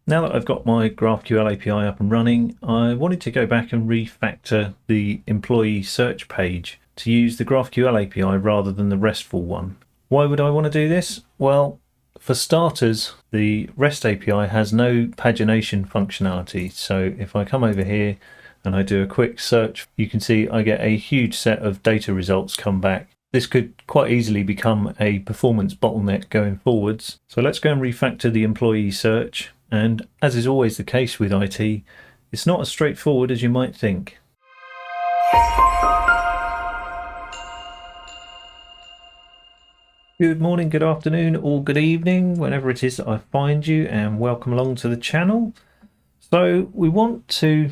Now that I've got my GraphQL API up and running, I wanted to go back and refactor the employee search page to use the GraphQL API rather than the RESTful one. Why would I want to do this? Well, for starters, the REST API has no pagination functionality. So if I come over here and I do a quick search, you can see I get a huge set of data results come back. This could quite easily become a performance bottleneck going forwards. So let's go and refactor the employee search. And as is always the case with IT, it's not as straightforward as you might think. Good morning, good afternoon, or good evening, whenever it is that I find you, and welcome along to the channel. So we want to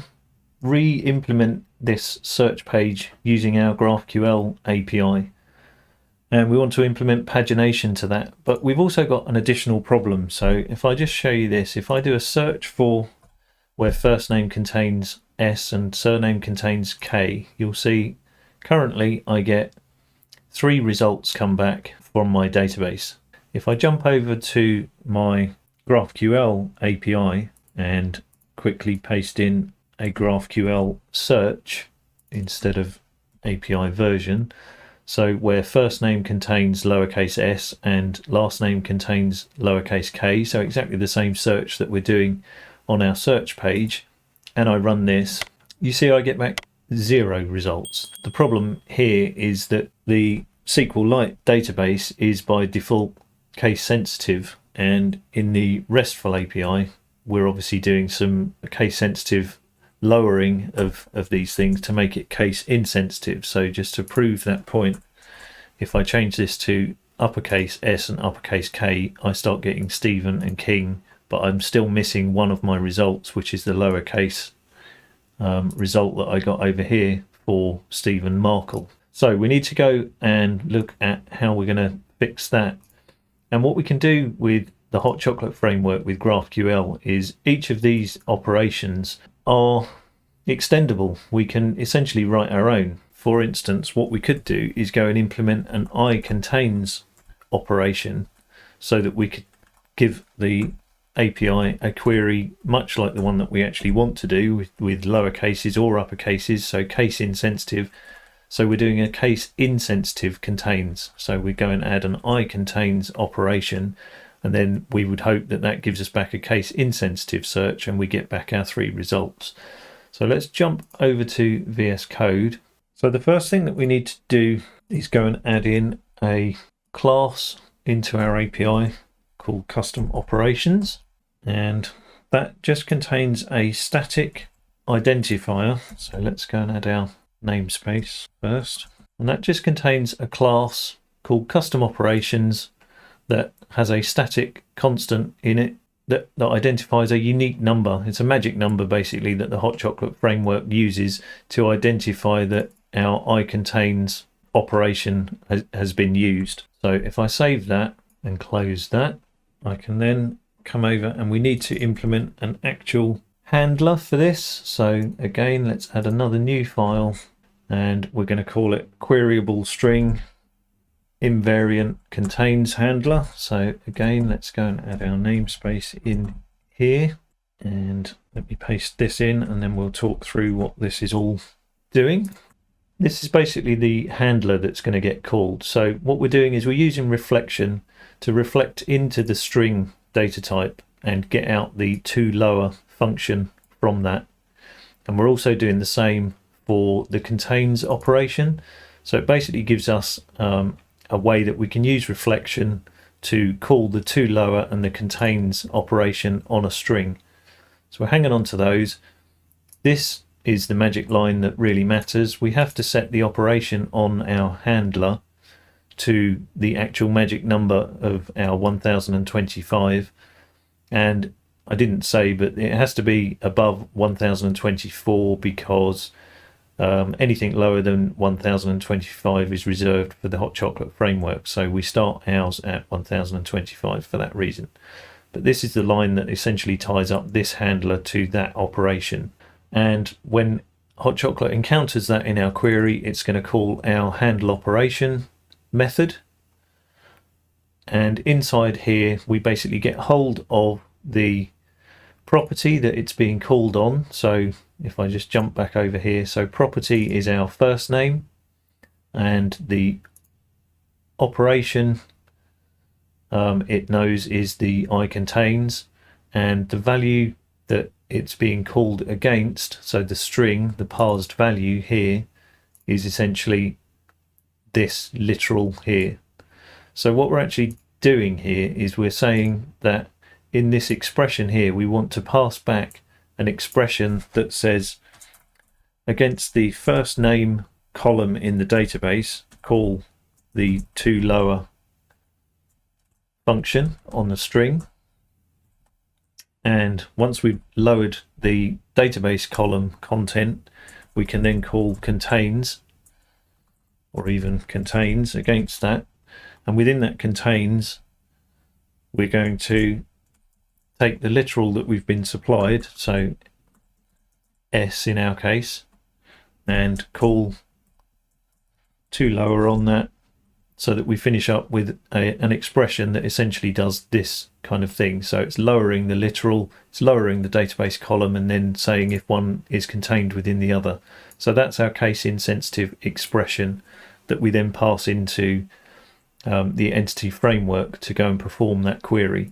re-implement this search page using our GraphQL API. And we want to implement pagination to that, but we've also got an additional problem. So if I just show you this, if I do a search for where first name contains S and surname contains K, you'll see currently I get 3 results come back from my database. If I jump over to my GraphQL API and quickly paste in a GraphQL search instead of API version, so where first name contains lowercase s and last name contains lowercase k, so exactly the same search that we're doing on our search page, and I run this, you see I get back 0 results. The problem here is that the SQLite database is by default case sensitive, and in the RESTful API we're obviously doing some case sensitive lowering of these things to make it case insensitive. So just to prove that point, if I change this to uppercase S and uppercase K, I start getting Stephen and King, but I'm still missing one of my results, which is the lowercase result that I got over here for Stephen Markle. So we need to go and look at how we're going to fix that. And what we can do with the HotChocolate framework with GraphQL is each of these operations are extendable. We can essentially write our own. For instance, what we could do is go and implement an iContains operation so that we could give the API a query much like the one that we actually want to do with lower cases or upper cases, so case insensitive. So we're doing a case insensitive contains. So we go and add an iContains operation, and then we would hope that that gives us back a case insensitive search and we get back our 3 results. So let's jump over to VS Code. So the first thing that we need to do is go and add in a class into our API called custom operations, and that just contains a static identifier. So let's go and add our namespace first, and that just contains a class called custom operations that has a static constant in it that identifies a unique number. It's a magic number basically that the HotChocolate framework uses to identify that our iContains operation has been used. So if I save that and close that, I can then come over, and we need to implement an actual handler for this. So again, let's add another new file, and we're going to call it queryable string invariant contains handler. So again, let's go and add our namespace in here, and let me paste this in, and then we'll talk through what this is all doing. This is basically the handler that's going to get called. So what we're doing is we're using reflection to reflect into the string data type and get out the toLower function from that. And we're also doing the same for the contains operation. So it basically gives us a way that we can use reflection to call the toLower and the contains operation on a string. So we're hanging on to those. This is the magic line that really matters. We have to set the operation on our handler to the actual magic number of our 1025, and I didn't say, but it has to be above 1024 because anything lower than 1025 is reserved for the HotChocolate framework. So we start ours at 1025 for that reason. But this is the line that essentially ties up this handler to that operation. And when HotChocolate encounters that in our query, it's going to call our handle operation method. And inside here, we basically get hold of the property that it's being called on. So if I just jump back over here, so property is our first name, and the operation it knows is the iContains, and the value that it's being called against, so the string, the parsed value here, is essentially this literal here. So what we're actually doing here is we're saying that in this expression here we want to pass back an expression that says against the first name column in the database, call the toLower function on the string, and once we've lowered the database column content, we can then call contains, or even contains against that, and within that contains we're going to take the literal that we've been supplied, so s in our case, and call toLower on that, so that we finish up with an expression that essentially does this kind of thing. So it's lowering the literal, it's lowering the database column, and then saying if one is contained within the other. So that's our case insensitive expression that we then pass into the entity framework to go and perform that query.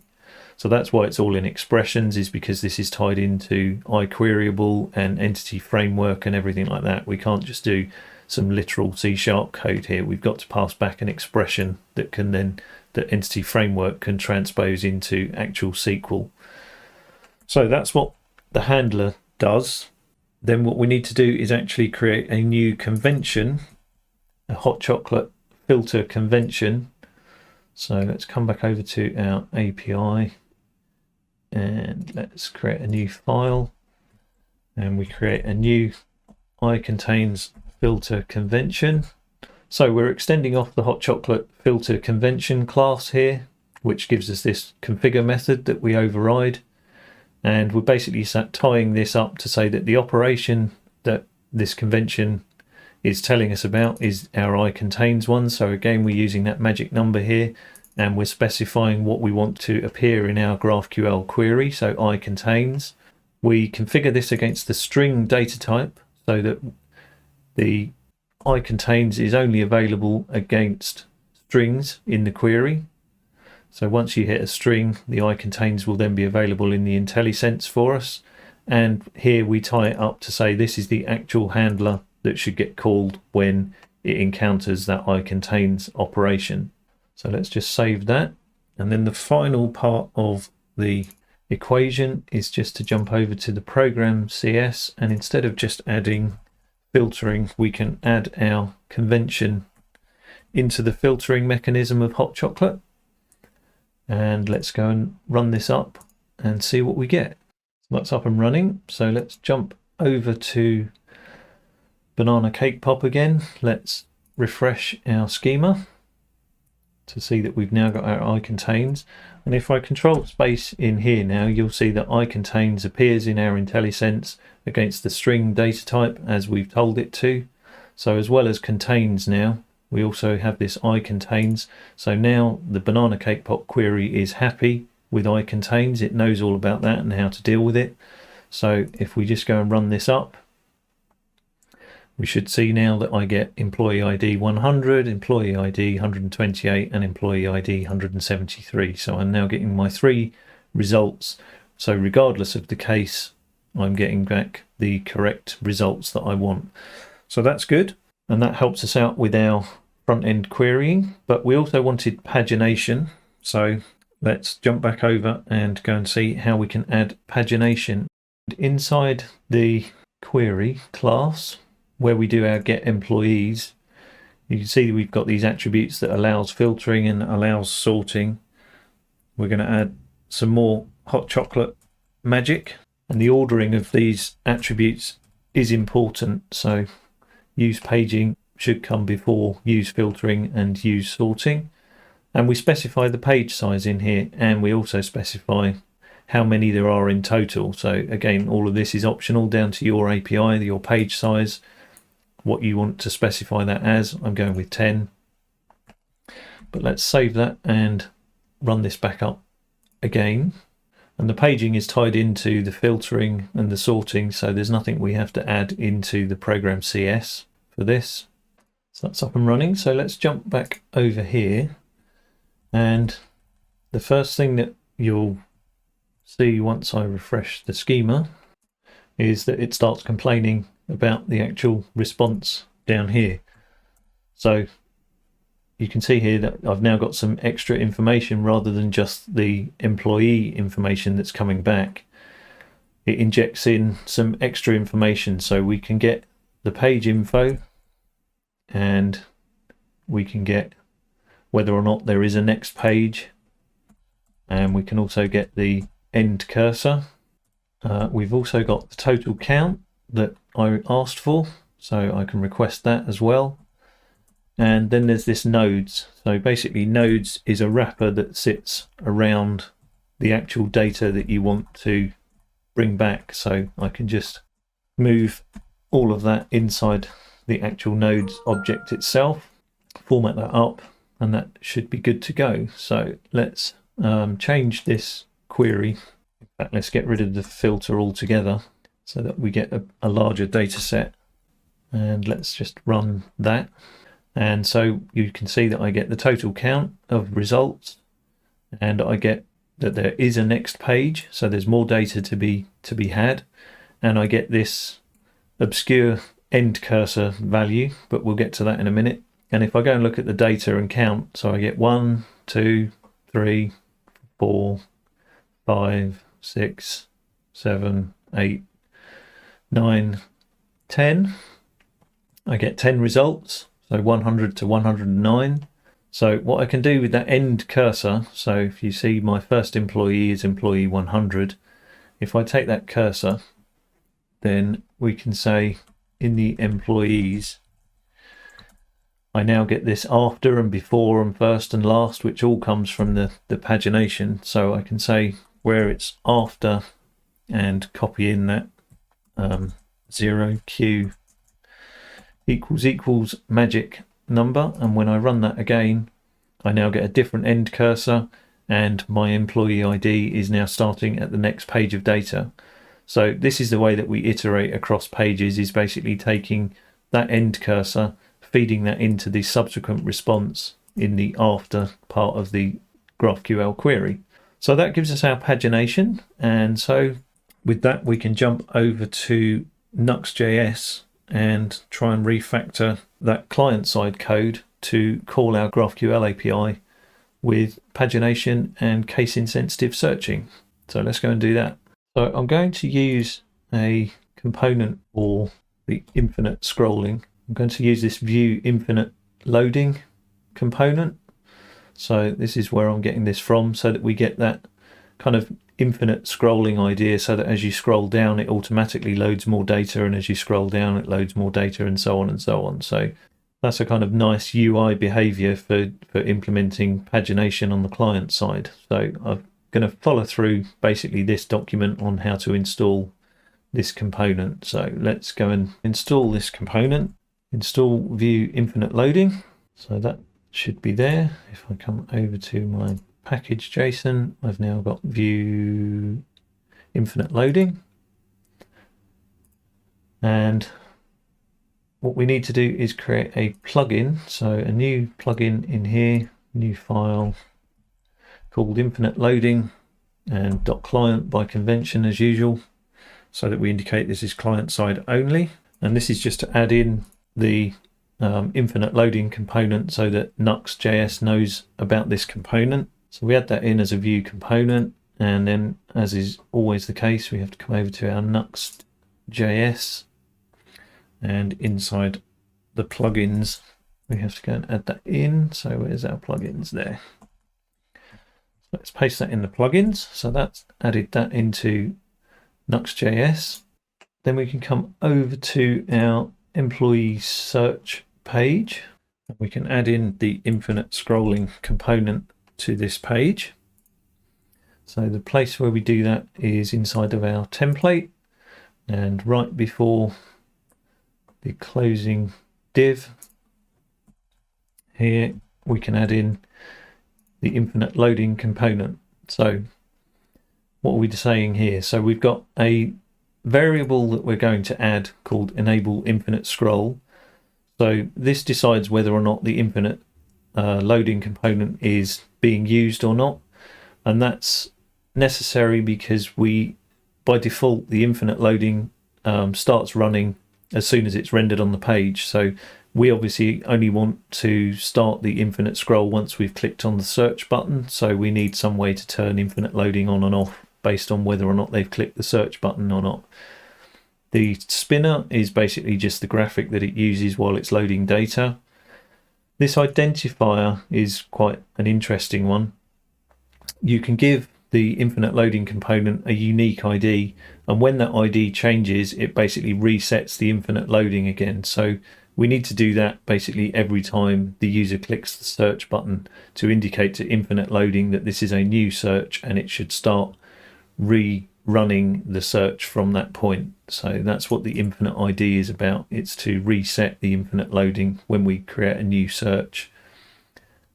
So that's why it's all in expressions, is because this is tied into iQueryable and entity framework and everything like that. We can't just do some literal C# code here. We've got to pass back an expression that can then, the entity framework can transpose into actual SQL. So that's what the handler does. Then what we need to do is actually create a new convention, a HotChocolate filter convention. So let's come back over to our API and let's create a new file, and we create a new iContains filter convention. So we're extending off the HotChocolate filter convention class here, which gives us this configure method that we override, and we're basically tying this up to say that the operation that this convention is telling us about is our iContains one. So again, we're using that magic number here, and we're specifying what we want to appear in our GraphQL query, so iContains. We configure this against the string data type so that the iContains is only available against strings in the query. So once you hit a string, the iContains will then be available in the IntelliSense for us. And here we tie it up to say this is the actual handler that should get called when it encounters that iContains operation. So let's just save that. And then the final part of the equation is just to jump over to the program CS, and instead of just adding filtering, we can add our convention into the filtering mechanism of HotChocolate. And let's go and run this up and see what we get. So that's up and running. So let's jump over to Banana Cake Pop again. Let's refresh our schema to see that we've now got our iContains. And if I control space in here now, you'll see that iContains appears in our IntelliSense against the string data type as we've told it to. So as well as contains now, we also have this iContains. So now the Banana Cake Pop query is happy with iContains. It knows all about that and how to deal with it. So if we just go and run this up, we should see now that I get employee ID 100, employee ID 128, and employee ID 173. So I'm now getting my 3 results. So regardless of the case, I'm getting back the correct results that I want. So that's good. And that helps us out with our front-end querying. But we also wanted pagination. So let's jump back over and go and see how we can add pagination. Inside the query class, where we do our get employees, you can see we've got these attributes that allows filtering and allows sorting. We're going to add some more HotChocolate magic, and the ordering of these attributes is important. So use paging should come before use filtering and use sorting. And we specify the page size in here, and we also specify how many there are in total. So again, all of this is optional down to your API, your page size, what you want to specify that as. I'm going with 10. But let's save that and run this back up again. And the paging is tied into the filtering and the sorting, so there's nothing we have to add into the program CS for this. So that's up and running. So let's jump back over here. And the first thing that you'll see once I refresh the schema is that it starts complaining about the actual response down here. So you can see here that I've now got some extra information rather than just the employee information that's coming back. It injects in some extra information, so we can get the page info and we can get whether or not there is a next page, and we can also get the end cursor. We've also got the total count that I asked for, so I can request that as well. And then there's this nodes. So basically nodes is a wrapper that sits around the actual data that you want to bring back. So I can just move all of that inside the actual nodes object itself, format that up, and that should be good to go. So let's change this query. In fact, let's get rid of the filter altogether so that we get a larger data set. And let's just run that. And so you can see that I get the total count of results, and I get that there is a next page, so there's more data to be had, and I get this obscure end cursor value, but we'll get to that in a minute. And if I go and look at the data and count, so I get 1, 2, 3, 4, 5, 6, 7, 8, 9, 10. I get 10 results. So 100 to 109. So what I can do with that end cursor, so if you see my first employee is employee 100, if I take that cursor, then we can say in the employees, I now get this after and before and first and last, which all comes from the pagination. So I can say where it's after and copy in that 0q equals magic number, and when I run that again I now get a different end cursor, and my employee ID is now starting at the next page of data. So this is the way that we iterate across pages, is basically taking that end cursor, feeding that into the subsequent response in the after part of the GraphQL query. So that gives us our pagination, and so with that we can jump over to Nuxt.js and try and refactor that client-side code to call our GraphQL API with pagination and case-insensitive searching. So let's go and do that. So I'm going to use a component for the infinite scrolling. I'm going to use this vue infinite loading component. So this is where I'm getting this from, so that we get that kind of infinite scrolling idea, so that as you scroll down it automatically loads more data, and as you scroll down it loads more data, and so on and so on. So that's a kind of nice UI behavior for implementing pagination on the client side. So I'm going to follow through basically this document on how to install this component. So let's go and install this component, install vue infinite loading. So that should be there. If I come over to my package.json, I've now got vue infinite loading, and what we need to do is create a plugin. So a new plugin in here, new file called infinite loading, and .client by convention as usual, so that we indicate this is client side only. And this is just to add in the infinite loading component so that Nuxt.js knows about this component. So we add that in as a Vue component, and then, as is always the case, we have to come over to our Nuxt.js, and inside the plugins we have to go and add that in. So where's our plugins? There. Let's paste that in the plugins. So that's added that into Nuxt.js. Then we can come over to our employee search page. We can add in the infinite scrolling component to this page. So the place where we do that is inside of our template, and right before the closing div here we can add in the infinite loading component. So what are we saying here? So we've got a variable that we're going to add called enable infinite scroll. So this decides whether or not the infinite loading component is being used or not. And that's necessary because by default, the infinite loading starts running as soon as it's rendered on the page. So we obviously only want to start the infinite scroll once we've clicked on the search button. So we need some way to turn infinite loading on and off based on whether or not they've clicked the search button or not. The spinner is basically just the graphic that it uses while it's loading data. This identifier is quite an interesting one. You can give the infinite loading component a unique ID, and when that ID changes, it basically resets the infinite loading again. So we need to do that basically every time the user clicks the search button to indicate to infinite loading that this is a new search and it should start rerunning the search from that point. So that's what the infinite ID is about. It's to reset the infinite loading when we create a new search.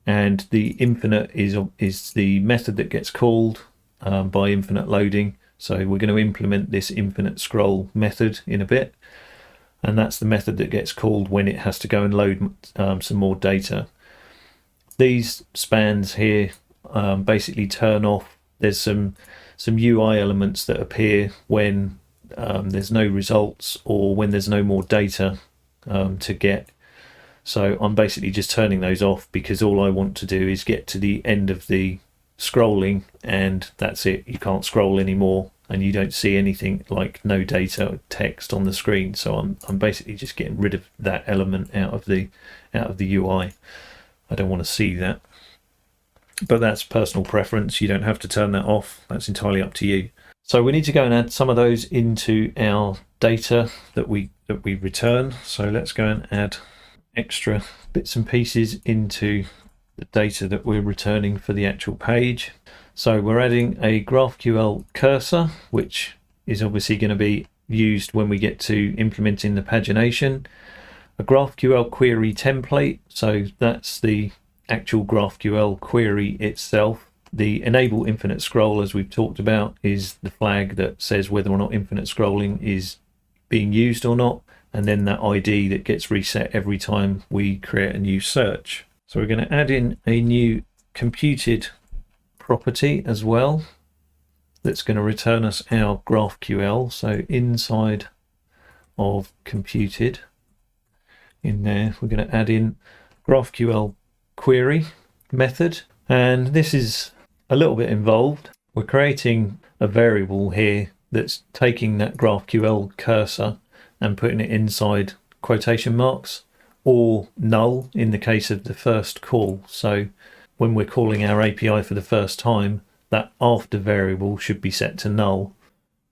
And the infinite is the method that gets called by infinite loading. So we're going to implement this infinite scroll method in a bit. And that's the method that gets called when it has to go and load some more data. These spans here basically turn off. There's some UI elements that appear when there's no results or when there's no more data to get. So I'm basically just turning those off because all I want to do is get to the end of the scrolling and that's it. You can't scroll anymore and you don't see anything like no data or text on the screen. So I'm basically just getting rid of that element out of the UI. I don't want to see that. But that's personal preference. You don't have to turn that off. That's entirely up to you. So we need to go and add some of those into our data that we return. So let's go and add extra bits and pieces into the data that we're returning for the actual page. So we're adding a GraphQL cursor, which is obviously going to be used when we get to implementing the pagination. A GraphQL query template, so that's the actual GraphQL query itself. The enable infinite scroll, as we've talked about, is the flag that says whether or not infinite scrolling is being used or not, and then that ID that gets reset every time we create a new search. So we're going to add in a new computed property as well that's going to return us our GraphQL. So inside of computed, in there we're going to add in GraphQL query method, and this is a little bit involved. We're creating a variable here that's taking that GraphQL cursor and putting it inside quotation marks or null in the case of the first call. So when we're calling our API for the first time, that after variable should be set to null.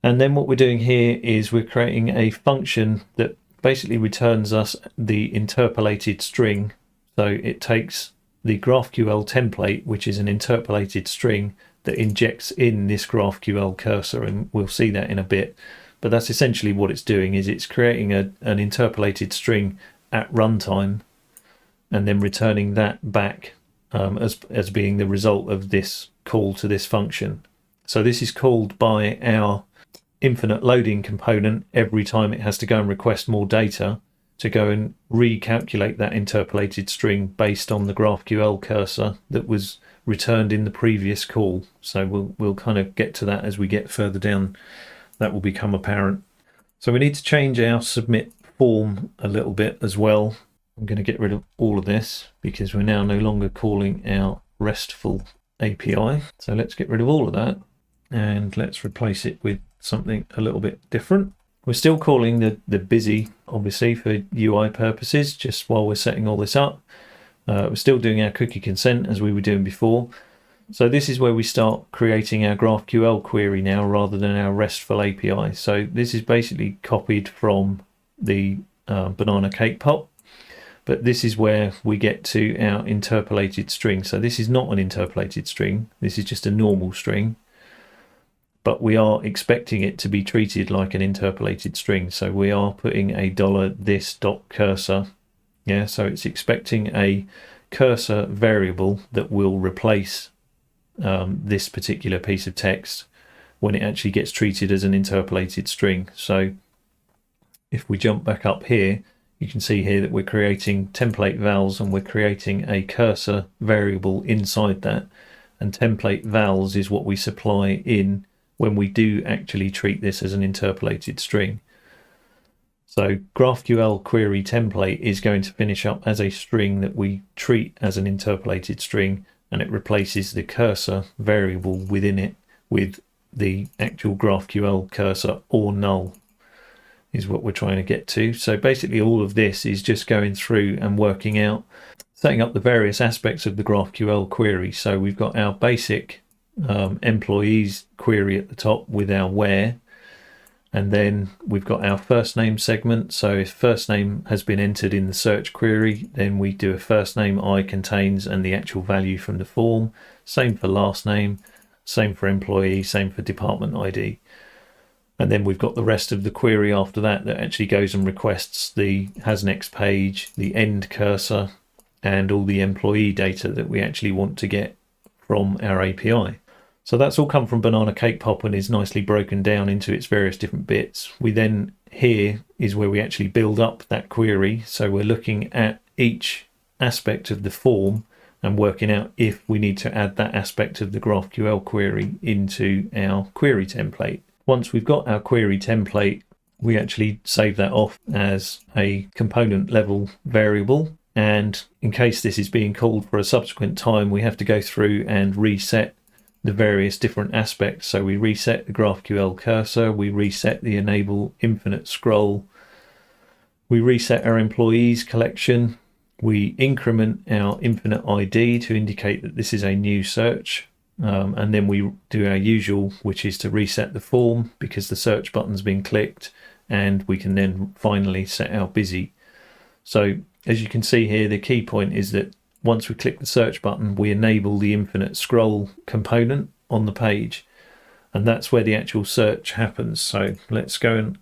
And then what we're doing here is we're creating a function that basically returns us the interpolated string. So it takes the GraphQL template, which is an interpolated string that injects in this GraphQL cursor, and we'll see that in a bit. But that's essentially what it's doing, is it's creating an interpolated string at runtime and then returning that back as being the result of this call to this function. So this is called by our infinite loading component every time it has to go and request more data to go and recalculate that interpolated string based on the GraphQL cursor that was returned in the previous call. So we'll kind of get to that as we get further down. That will become apparent. So we need to change our submit form a little bit as well. I'm going to get rid of all of this because we're now no longer calling our RESTful API. So let's get rid of all of that and let's replace it with something a little bit different. We're still calling the busy, obviously, for UI purposes, just while we're setting all this up. We're still doing our cookie consent as we were doing before. So this is where we start creating our GraphQL query now rather than our RESTful API. So this is basically copied from the banana cake pop, but this is where we get to our interpolated string. So this is not an interpolated string. This is just a normal string, but we are expecting it to be treated like an interpolated string. So we are putting a $this.cursor. Yeah, so it's expecting a cursor variable that will replace this particular piece of text when it actually gets treated as an interpolated string. So if we jump back up here, you can see here that we're creating template vals and we're creating a cursor variable inside that. And template vals is what we supply in when we do actually treat this as an interpolated string. So GraphQL query template is going to finish up as a string that we treat as an interpolated string, and it replaces the cursor variable within it with the actual GraphQL cursor or null is what we're trying to get to. So basically all of this is just going through and working out, setting up the various aspects of the GraphQL query. So we've got our basic employees query at the top with our where, and then we've got our first name segment. So if first name has been entered in the search query, then we do a first name I contains and the actual value from the form. Same for last name, same for employee, same for department ID. And then we've got the rest of the query after that actually goes and requests the has next page, the end cursor, and all the employee data that we actually want to get from our API. So that's all come from Banana Cake Pop and is nicely broken down into its various different bits. We then, here is where we actually build up that query. So we're looking at each aspect of the form and working out if we need to add that aspect of the GraphQL query into our query template. Once we've got our query template, we actually save that off as a component level variable. And in case this is being called for a subsequent time, we have to go through and reset the various different aspects. So we reset the GraphQL cursor, we reset the enable infinite scroll, we reset our employees collection, we increment our infinite ID to indicate that this is a new search. And then we do our usual, which is to reset the form because the search button's been clicked, and we can then finally set our busy. So as you can see here, the key point is that once we click the search button, we enable the infinite scroll component on the page, and that's where the actual search happens. So let's go and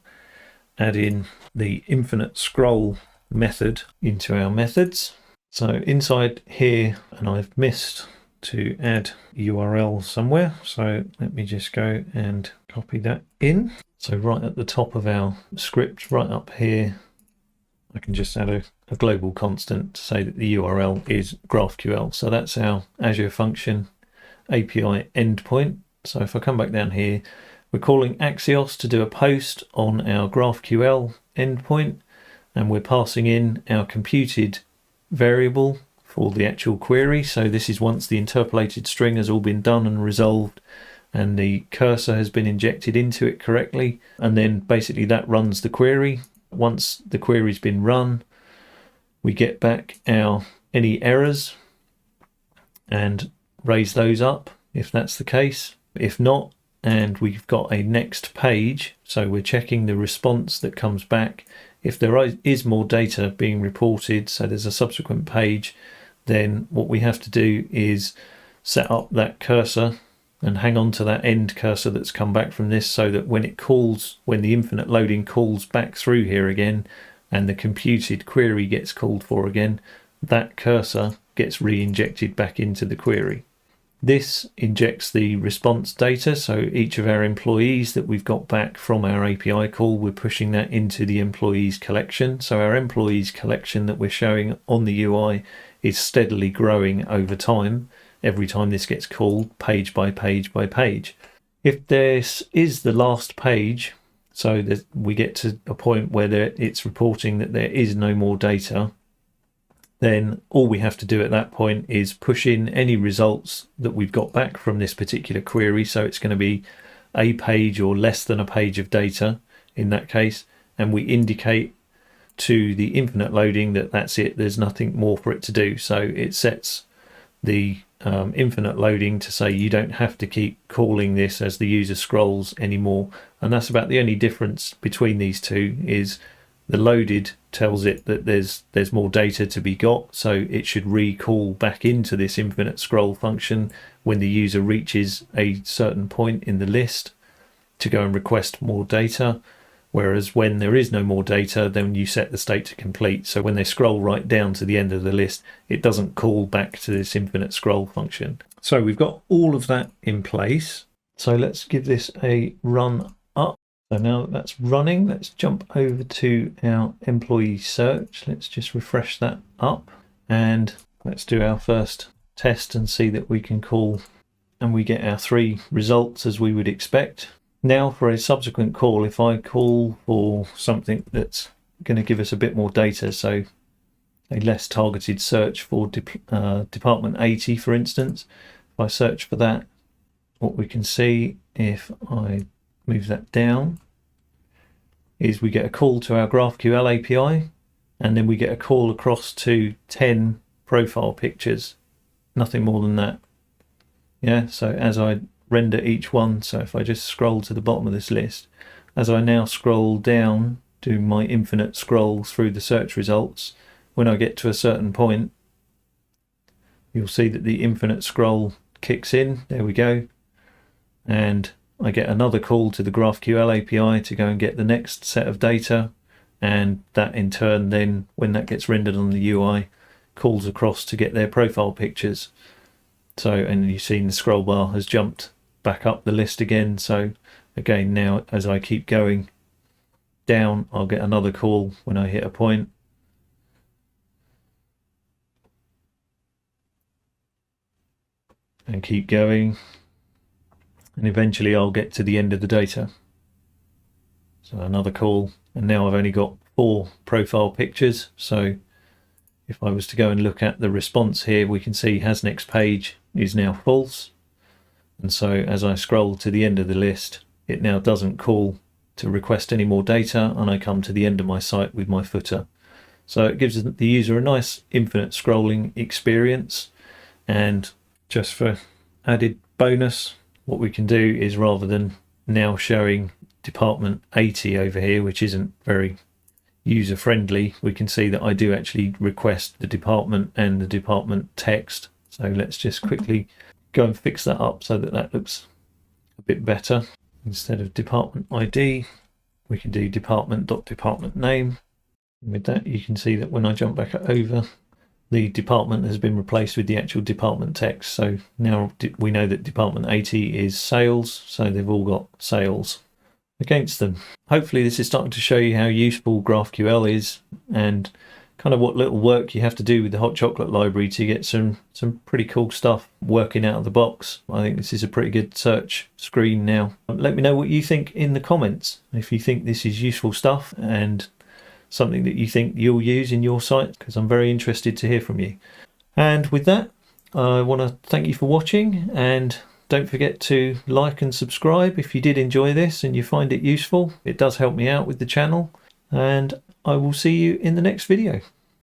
add in the infinite scroll method into our methods. So inside here, and I've missed to add URL somewhere, so let me just go and copy that in. So right at the top of our script, right up here, I can just add a global constant to say that the URL is GraphQL. So that's our Azure Function API endpoint. So if I come back down here, we're calling Axios to do a post on our GraphQL endpoint, and we're passing in our computed variable for the actual query. So this is once the interpolated string has all been done and resolved and the cursor has been injected into it correctly, and then basically that runs the query. Once the query's been run, we get back our any errors and raise those up if that's the case. If not, and we've got a next page, so we're checking the response that comes back. If there is more data being reported, so there's a subsequent page, then what we have to do is set up that cursor and hang on to that end cursor that's come back from this, so that when it calls, when the infinite loading calls back through here again and the computed query gets called for again, that cursor gets re-injected back into the query. This injects the response data, so each of our employees that we've got back from our API call, we're pushing that into the employees collection. So our employees collection that we're showing on the UI is steadily growing over time, every time this gets called, page by page by page. If this is the last page, so that we get to a point where it's reporting that there is no more data, then all we have to do at that point is push in any results that we've got back from this particular query. So it's going to be a page or less than a page of data in that case, and we indicate to the infinite loading that that's it, there's nothing more for it to do. So it sets the infinite loading to say you don't have to keep calling this as the user scrolls anymore. And that's about the only difference between these two, is the loaded tells it that there's more data to be got, so it should recall back into this infinite scroll function when the user reaches a certain point in the list to go and request more data. Whereas when there is no more data, then you set the state to complete. So when they scroll right down to the end of the list, it doesn't call back to this infinite scroll function. So we've got all of that in place. So let's give this a run up. So now that that's running, let's jump over to our employee search. Let's just refresh that up and let's do our first test and see that we can call, and we get our 3 results as we would expect. Now for a subsequent call, if I call for something that's going to give us a bit more data, so a less targeted search for department 80, for instance, if I search for that, what we can see if I move that down is we get a call to our GraphQL API, and then we get a call across to 10 profile pictures, nothing more than that. Yeah, so as I render each one, so if I just scroll to the bottom of this list, as I now scroll down, do my infinite scroll through the search results, when I get to a certain point, you'll see that the infinite scroll kicks in. There we go. And I get another call to the GraphQL API to go and get the next set of data, and that in turn then, when that gets rendered on the UI, calls across to get their profile pictures. So, and you've seen the scroll bar has jumped back up the list again. So again, now as I keep going down, I'll get another call when I hit a point. And keep going. And eventually I'll get to the end of the data. So another call, and now I've only got 4 profile pictures. So if I was to go and look at the response here, we can see has next page is now false. And so as I scroll to the end of the list, it now doesn't call to request any more data, and I come to the end of my site with my footer. So it gives the user a nice infinite scrolling experience. And just for added bonus, what we can do is, rather than now showing department 80 over here, which isn't very user friendly, we can see that I do actually request the department and the department text. So let's just quickly go and fix that up so that that looks a bit better. Instead of department ID, we can do department.department name. And with that, you can see that when I jump back over, the department has been replaced with the actual department text. So now we know that department 80 is sales, so they've all got sales against them. Hopefully this is starting to show you how useful GraphQL is, and kind of what little work you have to do with the HotChocolate library to get some pretty cool stuff working out of the box. I think this is a pretty good search screen now. Let me know what you think in the comments, if you think this is useful stuff and something that you think you'll use in your site, because I'm very interested to hear from you. And with that, I want to thank you for watching, and don't forget to like and subscribe if you did enjoy this and you find it useful. It does help me out with the channel, and I will see you in the next video.